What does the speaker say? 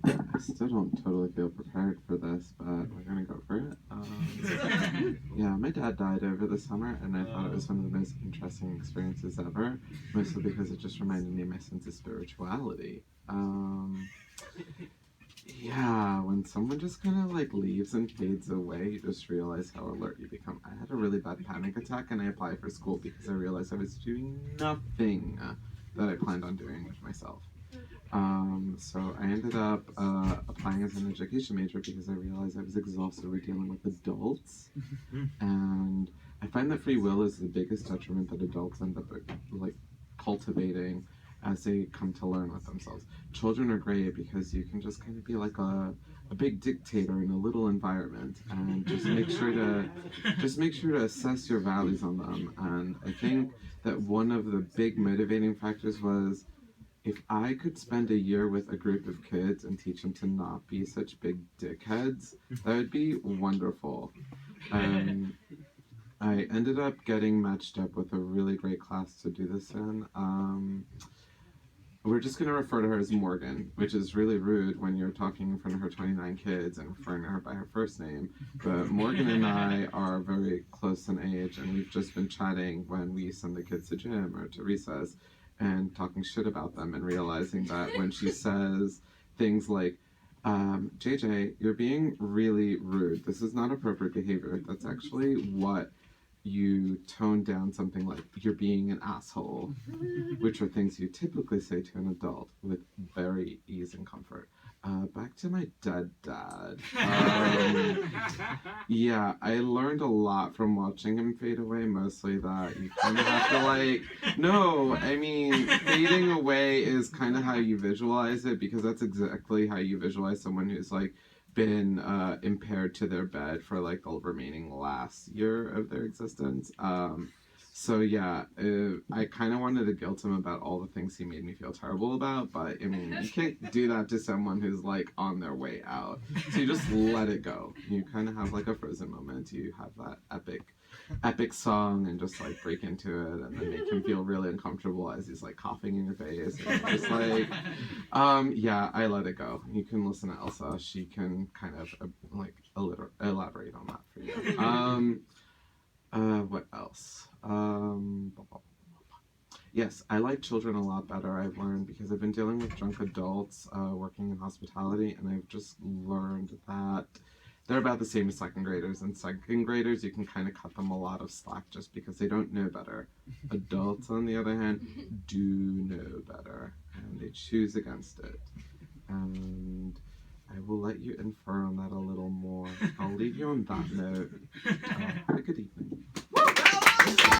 I still don't totally feel prepared for this, but we're gonna go for it. Yeah, my dad died over the summer, and I thought it was one of the most interesting experiences ever, mostly because it just reminded me of my sense of spirituality. Yeah, when someone just kind of like leaves and fades away, you just realize how alert you become. I had a really bad panic attack, and I applied for school because I realized I was doing nothing that I planned on doing with myself. So I ended up applying as an education major because I realized I was exhausted with dealing with adults, and I find that free will is the biggest detriment that adults end up like cultivating as they come to learn with themselves. Children are great because you can just kind of be like a big dictator in a little environment and just make sure to assess your values on them. And I think that one of the big motivating factors was if I could spend a year with a group of kids and teach them to not be such big dickheads, that would be wonderful. Um, I ended up getting matched up with a really great class to do this in. We're just going to refer to her as Morgan, which is really rude when you're talking in front of her 29 kids and referring to her by her first name. But Morgan and I are very close in age, and we've just been chatting when we send the kids to gym or to recess and talking shit about them and realizing that when she says things like, JJ, you're being really rude. This is not appropriate behavior. That's actually what you tone down something like you're being an asshole, which are things you typically say to an adult with very ease and comfort. Back to my dad. Yeah, I learned a lot from watching him fade away, mostly that you kind of have to like, no, I mean, fading away is kind of how you visualize it because that's exactly how you visualize someone who's like, been impaired to their bed for like the remaining last year of their existence. So yeah, I kind of wanted to guilt him about all the things he made me feel terrible about, but I mean, you can't do that to someone who's like on their way out. So you just let it go. You kind of have like a Frozen moment. You have that epic song and just like break into it and then make him feel really uncomfortable as he's like coughing in your face and just like yeah, I let it go. You can listen to Elsa. She can kind of like elaborate on that for you. What else? Yes, I like children a lot better, I've learned, because I've been dealing with drunk adults working in hospitality, and I've just learned that they're about the same as second graders. And second graders, you can kind of cut them a lot of slack just because they don't know better. Adults, on the other hand, do know better, and they choose against it. And I will let you infer on that a little more. I'll leave you on that note. Have a good evening.